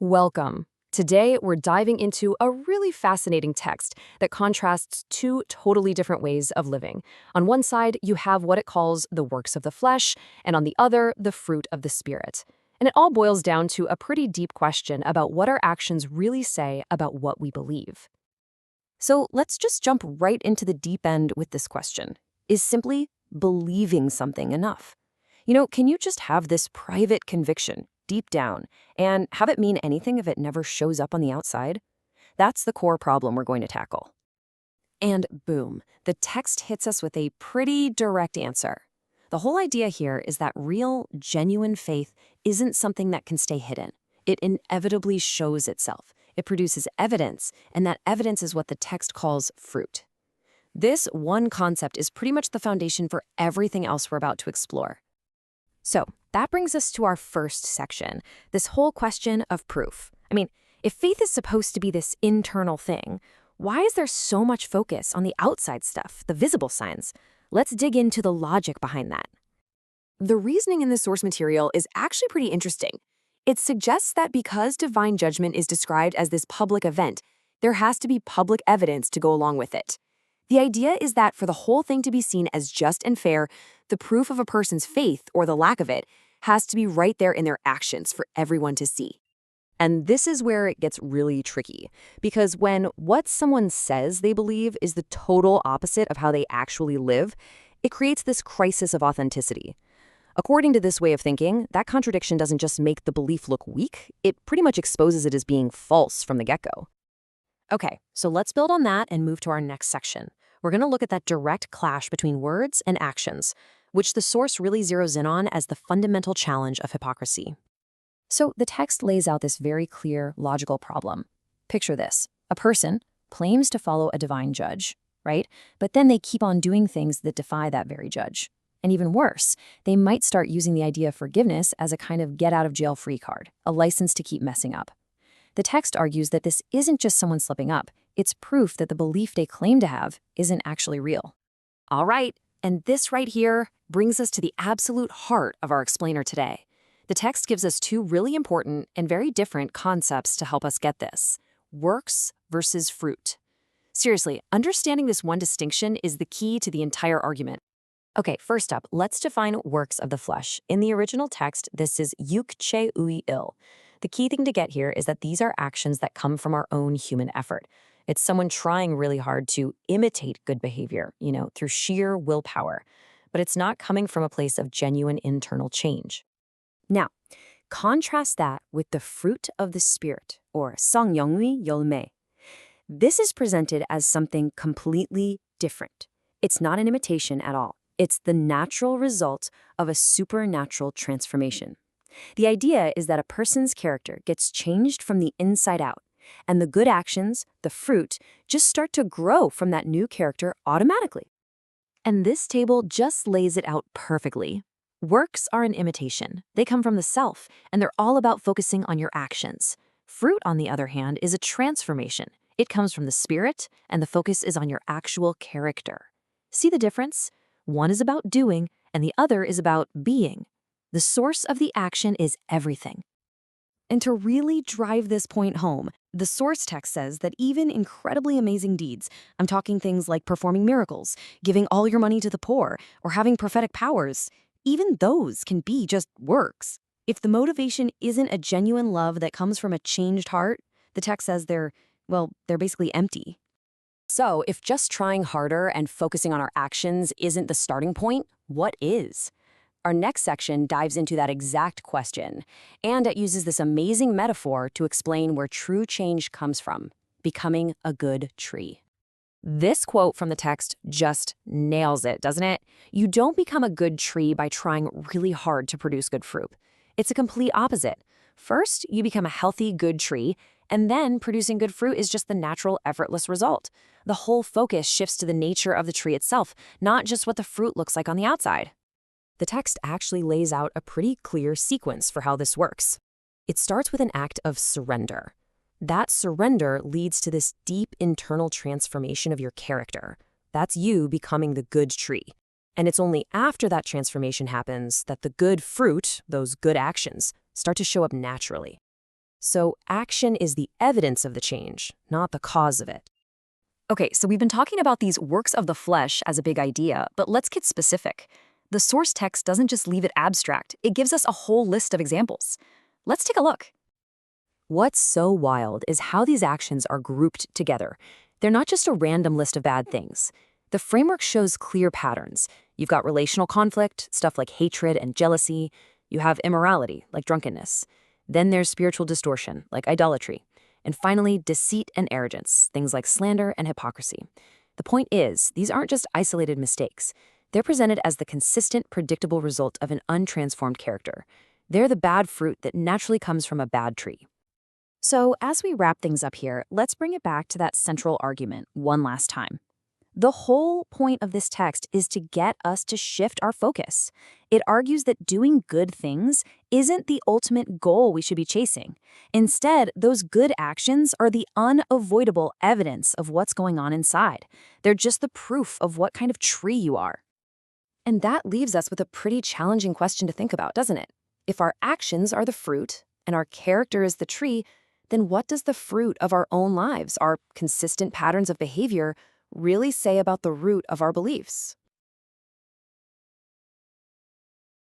Welcome. Today, we're diving into a really fascinating text that contrasts two totally different ways of living. On one side, you have what it calls the works of the flesh, and on the other, the fruit of the Spirit. And it all boils down to a pretty deep question about what our actions really say about what we believe. So let's just jump right into the deep end with this question. Is simply believing something enough? Can you just have this private conviction deep down and have it mean anything if it never shows up on the outside? That's the core problem we're going to tackle. And boom, the text hits us with a pretty direct answer. The whole idea here is that real, genuine faith isn't something that can stay hidden. It inevitably shows itself. It produces evidence, and that evidence is what the text calls fruit. This one concept is pretty much the foundation for everything else we're about to explore. So that brings us to our first section, this whole question of proof. If faith is supposed to be this internal thing, why is there so much focus on the outside stuff, the visible signs? Let's dig into the logic behind that. The reasoning in the source material is actually pretty interesting. It suggests that because divine judgment is described as this public event, there has to be public evidence to go along with it. The idea is that for the whole thing to be seen as just and fair, the proof of a person's faith, or the lack of it, has to be right there in their actions for everyone to see. And this is where it gets really tricky, because when what someone says they believe is the total opposite of how they actually live, it creates this crisis of authenticity. According to this way of thinking, that contradiction doesn't just make the belief look weak, it pretty much exposes it as being false from the get-go. Okay, so let's build on that and move to our next section. We're going to look at that direct clash between words and actions, which the source really zeroes in on as the fundamental challenge of hypocrisy. So the text lays out this very clear, logical problem. Picture this. A person claims to follow a divine judge, right? But then they keep on doing things that defy that very judge. And even worse, they might start using the idea of forgiveness as a kind of get-out-of-jail-free card, a license to keep messing up. The text argues that this isn't just someone slipping up, it's proof that the belief they claim to have isn't actually real. All right, and this right here brings us to the absolute heart of our explainer today. The text gives us two really important and very different concepts to help us get this: works versus fruit. Seriously, understanding this one distinction is the key to the entire argument. Okay, first up, let's define works of the flesh. In the original text, this is yuk che ui il. The key thing to get here is that these are actions that come from our own human effort. It's someone trying really hard to imitate good behavior, through sheer willpower. But it's not coming from a place of genuine internal change. Now, contrast that with the fruit of the Spirit, or 성령의 열매. This is presented as something completely different. It's not an imitation at all. It's the natural result of a supernatural transformation. The idea is that a person's character gets changed from the inside out, and the good actions, the fruit, just start to grow from that new character automatically. And this table just lays it out perfectly. Works are an imitation. They come from the self, and they're all about focusing on your actions. Fruit, on the other hand, is a transformation. It comes from the Spirit, and the focus is on your actual character. See the difference? One is about doing, and the other is about being. The source of the action is everything. And to really drive this point home, the source text says that even incredibly amazing deeds, I'm talking things like performing miracles, giving all your money to the poor, or having prophetic powers, even those can be just works. If the motivation isn't a genuine love that comes from a changed heart, the text says they're basically empty. So if just trying harder and focusing on our actions isn't the starting point, what is? Our next section dives into that exact question, and it uses this amazing metaphor to explain where true change comes from: becoming a good tree. This quote from the text just nails it, doesn't it? You don't become a good tree by trying really hard to produce good fruit. It's a complete opposite. First, you become a healthy, good tree, and then producing good fruit is just the natural, effortless result. The whole focus shifts to the nature of the tree itself, not just what the fruit looks like on the outside. The text actually lays out a pretty clear sequence for how this works. It starts with an act of surrender. That surrender leads to this deep internal transformation of your character. That's you becoming the good tree. And it's only after that transformation happens that the good fruit, those good actions, start to show up naturally. So action is the evidence of the change, not the cause of it. Okay, so we've been talking about these works of the flesh as a big idea, but let's get specific. The source text doesn't just leave it abstract, it gives us a whole list of examples. Let's take a look. What's so wild is how these actions are grouped together. They're not just a random list of bad things. The framework shows clear patterns. You've got relational conflict, stuff like hatred and jealousy. You have immorality, like drunkenness. Then there's spiritual distortion, like idolatry. And finally, deceit and arrogance, things like slander and hypocrisy. The point is, these aren't just isolated mistakes. They're presented as the consistent, predictable result of an untransformed character. They're the bad fruit that naturally comes from a bad tree. So, as we wrap things up here, let's bring it back to that central argument one last time. The whole point of this text is to get us to shift our focus. It argues that doing good things isn't the ultimate goal we should be chasing. Instead, those good actions are the unavoidable evidence of what's going on inside. They're just the proof of what kind of tree you are. And that leaves us with a pretty challenging question to think about, doesn't it? If our actions are the fruit and our character is the tree, then what does the fruit of our own lives, our consistent patterns of behavior, really say about the root of our beliefs?